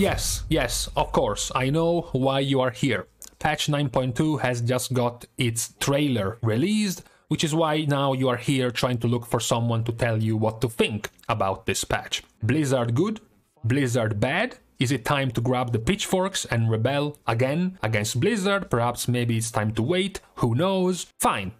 Yes, of course, I know why you are here. Patch 9.2 has just got its trailer released, which is why now you are here trying to look for someone to tell you what to think about this patch. Blizzard good? Blizzard bad? Is it time to grab the pitchforks and rebel again against Blizzard? Perhaps maybe it's time to wait, who knows? Fine,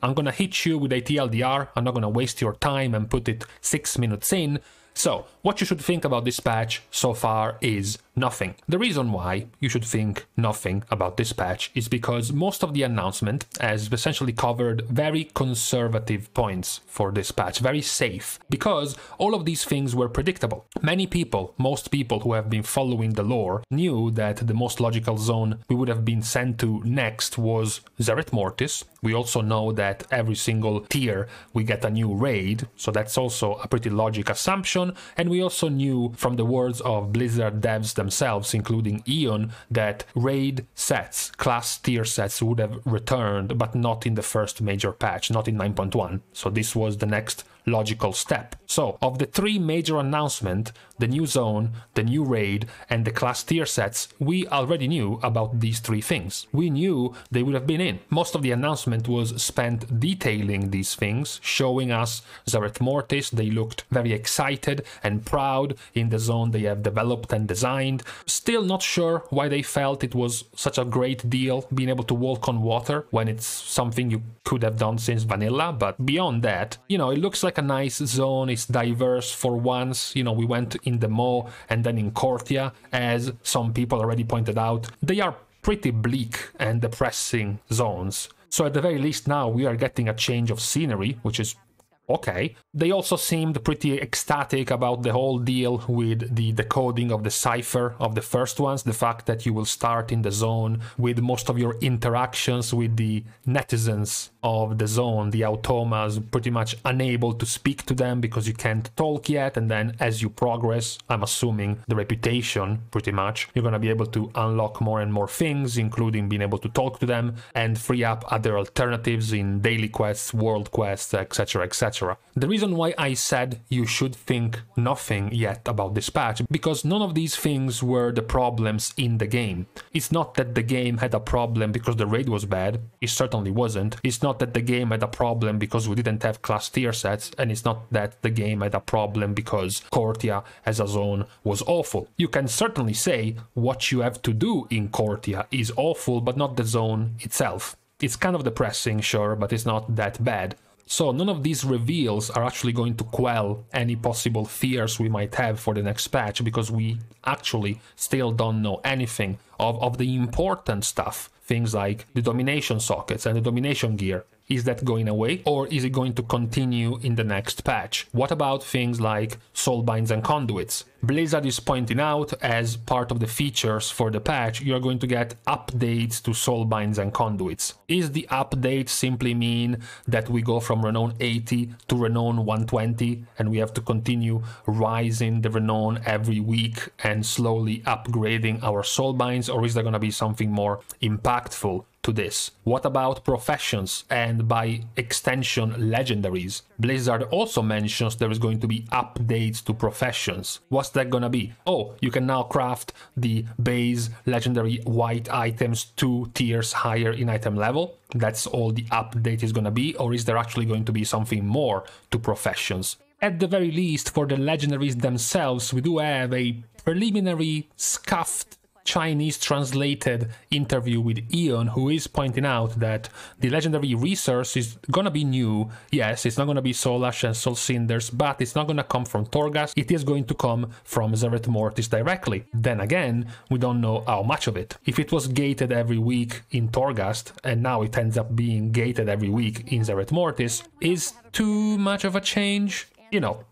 I'm gonna hit you with a TLDR, I'm not gonna waste your time and put it 6 minutes in. So, what you should think about this patch so far is nothing. The reason why you should think nothing about this patch is because most of the announcement has essentially covered very conservative points for this patch, very safe, because all of these things were predictable. Many people, most people who have been following the lore, knew that the most logical zone we would have been sent to next was Zereth Mortis. We also know that every single tier we get a new raid, so that's also a pretty logic assumption, and we also knew from the words of Blizzard devs themselves, including IZEN, that raid sets, class tier sets would have returned, but not in the first major patch, not in 9.1, so this was the next logical step. So, of the three major announcements, the new zone, the new raid, and the class tier sets, we already knew about these three things. We knew they would have been in. Most of the announcement was spent detailing these things, showing us Zereth Mortis. They looked very excited and proud in the zone they have developed and designed. Still not sure why they felt it was such a great deal being able to walk on water when it's something you could have done since vanilla, but beyond that, you know, it looks like a nice zone. It's diverse for once. You know, we went in the Maw and then in Cortia, as some people already pointed out. They are pretty bleak and depressing zones. So at the very least now we are getting a change of scenery, which is okay. They also seemed pretty ecstatic about the whole deal with the decoding of the cipher of the first ones, the fact that you will start in the zone with most of your interactions with the netizens of the zone, the automas, pretty much unable to speak to them because you can't talk yet, and then as you progress, I'm assuming the reputation, pretty much, you're gonna be able to unlock more and more things, including being able to talk to them and free up other alternatives in daily quests, world quests, etc, etc. The reason why I said you should think nothing yet about this patch, because none of these things were the problems in the game. It's not that the game had a problem because the raid was bad, it certainly wasn't. It's not that the game had a problem because we didn't have class tier sets, and it's not that the game had a problem because Cortia as a zone was awful. You can certainly say what you have to do in Cortia is awful, but not the zone itself. It's kind of depressing, sure, but it's not that bad. So none of these reveals are actually going to quell any possible fears we might have for the next patch, because we actually still don't know anything of the important stuff. Things like the domination sockets and the domination gear. Is that going away, or is it going to continue in the next patch? What about things like soulbinds and conduits? Blizzard is pointing out, as part of the features for the patch, you're going to get updates to soulbinds and conduits. Is the update simply mean that we go from renown 80 to renown 120 and we have to continue rising the renown every week and slowly upgrading our soulbinds, or is there going to be something more impactful to this? What about professions and, by extension, legendaries? Blizzard also mentions there is going to be updates to professions. What's that gonna be? Oh, you can now craft the base legendary white items 2 tiers higher in item level? That's all the update is gonna be, or is there actually going to be something more to professions? At the very least, for the legendaries themselves, we do have a preliminary scuffed Chinese translated interview with IZEN, who is pointing out that the legendary resource is gonna be new. Yes, it's not gonna be Soul Ash and Soul Cinders, but it's not gonna come from Torghast, it is going to come from Zereth Mortis directly. Then again, we don't know how much of it. If it was gated every week in Torghast, and now it ends up being gated every week in Zereth Mortis, is too much of a change? You know,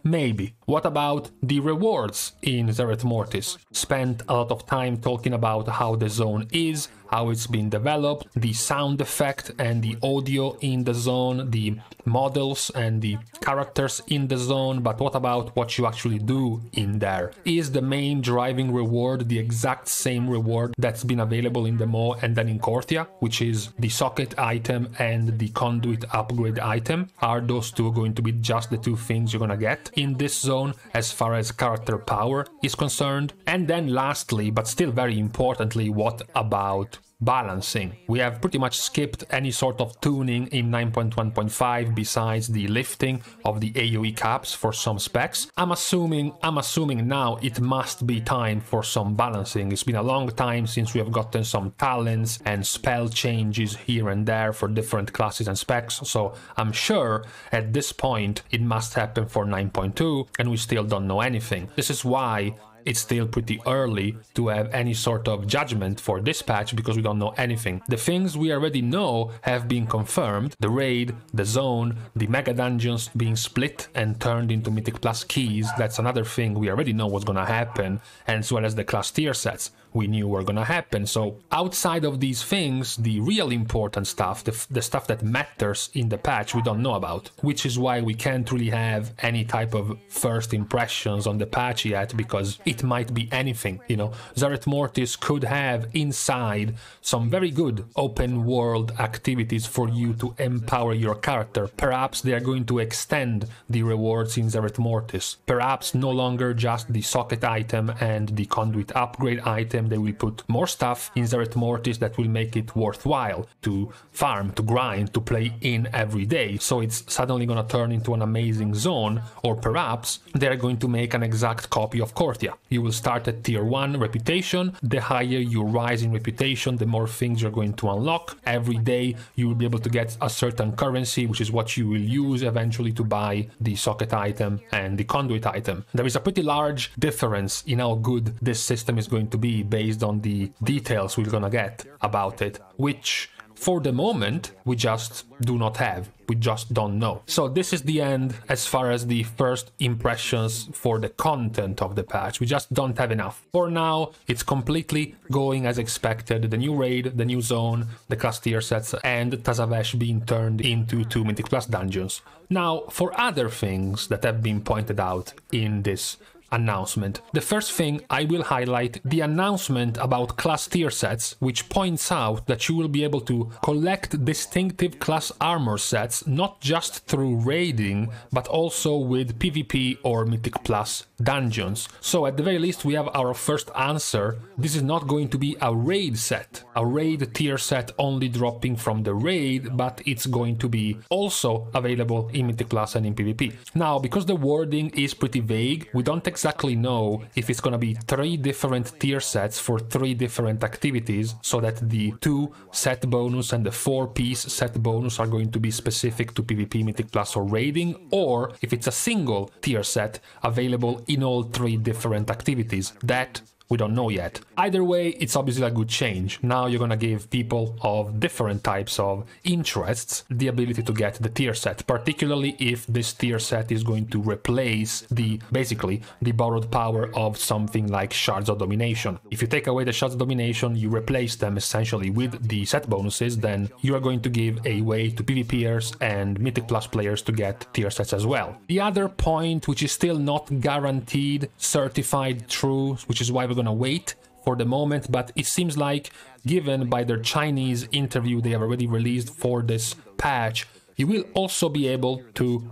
maybe. What about the rewards in Zereth Mortis? Spent a lot of time talking about how the zone is, how it's been developed, the sound effect and the audio in the zone, the models and the characters in the zone, but what about what you actually do in there? Is the main driving reward the exact same reward that's been available in the Maw and then in Cortia, which is the socket item and the conduit upgrade item? Are those two going to be just the two things you're gonna get in this zone? zone as far as character power is concerned. And then lastly, but still very importantly, what about balancing? We have pretty much skipped any sort of tuning in 9.1.5 besides the lifting of the AoE caps for some specs. I'm assuming now it must be time for some balancing. It's been a long time since we have gotten some talents and spell changes here and there for different classes and specs, so I'm sure at this point it must happen for 9.2 and we still don't know anything. This is why it's still pretty early to have any sort of judgment for this patch, because we don't know anything. The things we already know have been confirmed: the raid, the zone, the mega dungeons being split and turned into Mythic Plus keys. That's another thing we already know what's gonna happen, as well as the class tier sets we knew were gonna happen. So outside of these things, the real important stuff, the stuff that matters in the patch, we don't know about, which is why we can't really have any type of first impressions on the patch yet, because it might be anything, you know. Zereth Mortis could have inside some very good open world activities for you to empower your character. Perhaps they are going to extend the rewards in Zereth Mortis. Perhaps no longer just the socket item and the conduit upgrade item. They will put more stuff in Zereth Mortis that will make it worthwhile to farm, to grind, to play in every day. So it's suddenly gonna turn into an amazing zone, or perhaps they're going to make an exact copy of Korthia. You will start at tier 1 reputation. The higher you rise in reputation, the more things you're going to unlock. Every day you will be able to get a certain currency, which is what you will use eventually to buy the socket item and the conduit item. There is a pretty large difference in how good this system is going to be based on the details we're gonna get about it, which for the moment we just do not have. We just don't know. So this is the end as far as the first impressions for the content of the patch. We just don't have enough. For now, it's completely going as expected. The new raid, the new zone, the class tier sets, and Tazavesh being turned into 2 Mythic Plus dungeons. Now, for other things that have been pointed out in this announcement. The first thing I will highlight, the announcement about class tier sets, which points out that you will be able to collect distinctive class armor sets not just through raiding, but also with PvP or Mythic Plus dungeons. So at the very least we have our first answer. This is not going to be a raid set, a raid tier set only dropping from the raid, but it's going to be also available in Mythic Plus and in PvP. Now, because the wording is pretty vague, we don't exactly know if it's gonna be 3 different tier sets for 3 different activities, so that the 2 set bonus and the 4-piece set bonus are going to be specific to PvP, Mythic Plus or raiding, or if it's a single tier set available in all 3 different activities. That we don't know yet. Either way, it's obviously a good change. Now you're gonna give people of different types of interests the ability to get the tier set, particularly if this tier set is going to replace basically the borrowed power of something like Shards of Domination. If you take away the Shards of Domination, you replace them essentially with the set bonuses, then you are going to give a way to PvPers and Mythic Plus players to get tier sets as well. The other point, which is still not guaranteed, certified true, which is why we're gonna wait for the moment, but it seems like, given by their Chinese interview they have already released for this patch, you will also be able to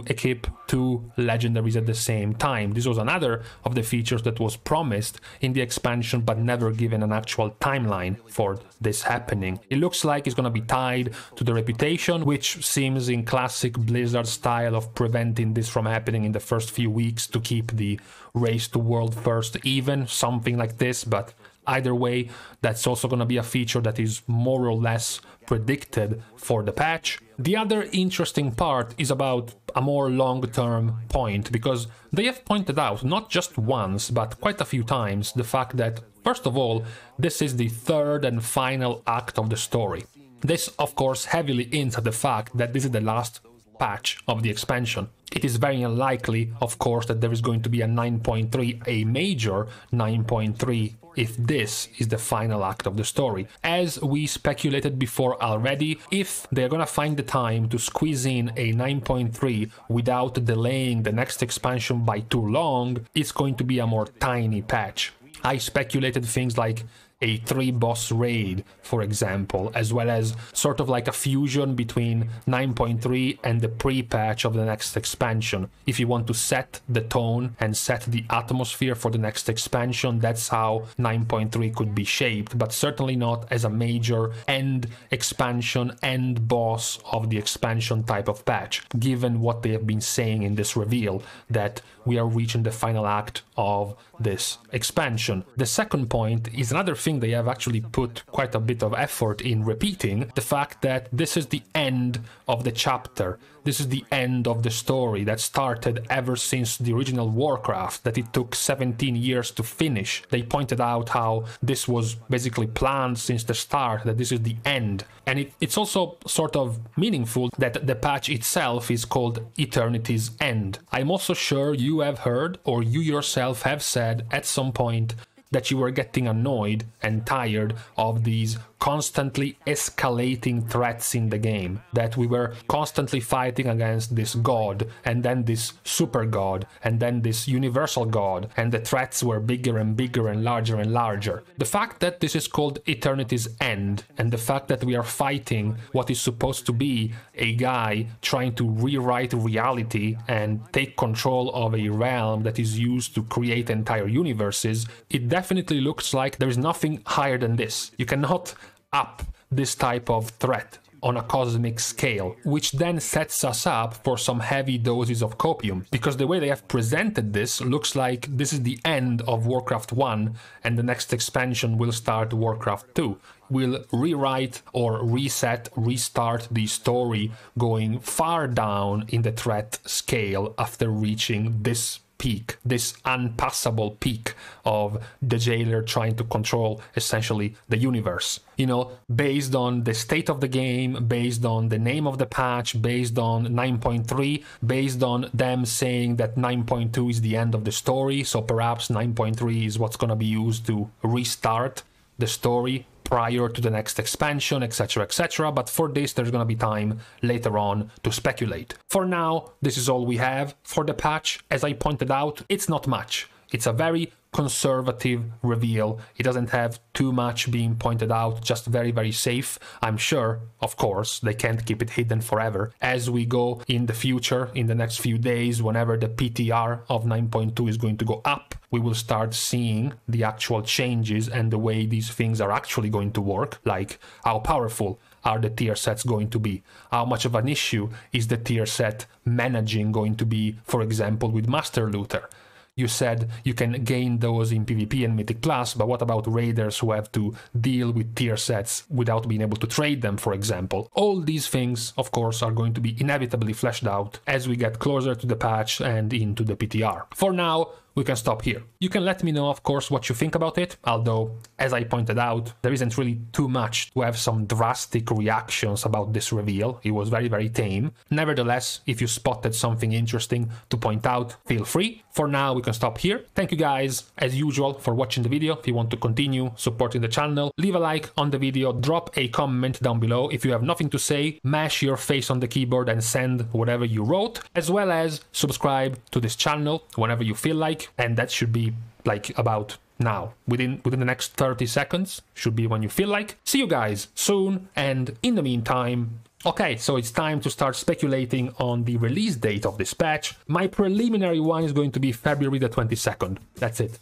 equip 2 legendaries at the same time. This was another of the features that was promised in the expansion, but never given an actual timeline for this happening. It looks like it's gonna be tied to the reputation, which seems in classic Blizzard style of preventing this from happening in the first few weeks to keep the race to world first even, something like this. But either way, that's also going to be a feature that is more or less predicted for the patch. The other interesting part is about a more long-term point, because they have pointed out, not just once, but quite a few times, the fact that, first of all, this is the 3rd and final act of the story. This, of course, heavily hints at the fact that this is the last patch of the expansion. It is very unlikely, of course, that there is going to be a 9.3, a major 9.3, if this is the final act of the story. As we speculated before already, if they're gonna find the time to squeeze in a 9.3 without delaying the next expansion by too long, it's going to be a more tiny patch. I speculated things like a 3-boss raid, for example, as well as sort of like a fusion between 9.3 and the pre-patch of the next expansion. If you want to set the tone and set the atmosphere for the next expansion, that's how 9.3 could be shaped, but certainly not as a major end expansion, end boss of the expansion type of patch, given what they have been saying in this reveal, that we are reaching the final act of this expansion. The second point is another thing they have actually put quite a bit of effort in repeating, the fact that this is the end of the chapter. This is the end of the story that started ever since the original Warcraft, that it took 17 years to finish. They pointed out how this was basically planned since the start, that this is the end. And it's also sort of meaningful that the patch itself is called Eternity's End. I'm also sure you have heard, or you yourself have said at some point, that you were getting annoyed and tired of these constantly escalating threats in the game, that we were constantly fighting against this god, and then this super god, and then this universal god, and the threats were bigger and bigger and larger. The fact that this is called Eternity's End, and the fact that we are fighting what is supposed to be a guy trying to rewrite reality and take control of a realm that is used to create entire universes, it definitely looks like there is nothing higher than this. You cannot up this type of threat on a cosmic scale, which then sets us up for some heavy doses of Copium, because the way they have presented this looks like this is the end of Warcraft 1 and the next expansion will start Warcraft 2. Will rewrite or reset, restart the story going far down in the threat scale after reaching this peak, this unpassable peak of the jailer trying to control essentially the universe. You know, based on the state of the game, based on the name of the patch, based on 9.3, based on them saying that 9.2 is the end of the story, so perhaps 9.3 is what's going to be used to restart the story prior to the next expansion, etc, etc, but for this there's gonna be time later on to speculate. For now, this is all we have for the patch. As I pointed out, it's not much. It's a very conservative reveal. It doesn't have too much being pointed out, just very, very safe. I'm sure, of course, they can't keep it hidden forever. As we go in the future, in the next few days, whenever the PTR of 9.2 is going to go up, we will start seeing the actual changes and the way these things are actually going to work, like how powerful are the tier sets going to be? How much of an issue is the tier set managing going to be, for example, with Master Looter? You said you can gain those in PvP and Mythic Plus, but what about raiders who have to deal with tier sets without being able to trade them, for example? All these things, of course, are going to be inevitably fleshed out as we get closer to the patch and into the PTR. For now, we can stop here. You can let me know, of course, what you think about it, although, as I pointed out, there isn't really too much to have some drastic reactions about this reveal. It was very, very tame. Nevertheless, if you spotted something interesting to point out, feel free. For now, we can stop here. Thank you guys, as usual, for watching the video. If you want to continue supporting the channel, leave a like on the video, drop a comment down below. If you have nothing to say, mash your face on the keyboard and send whatever you wrote, as well as subscribe to this channel whenever you feel like. And that should be like about now, within the next 30 seconds should be when you feel like. See you guys soon, and in the meantime, okay, so it's time to start speculating on the release date of this patch. My preliminary one is going to be February the 22nd. That's it.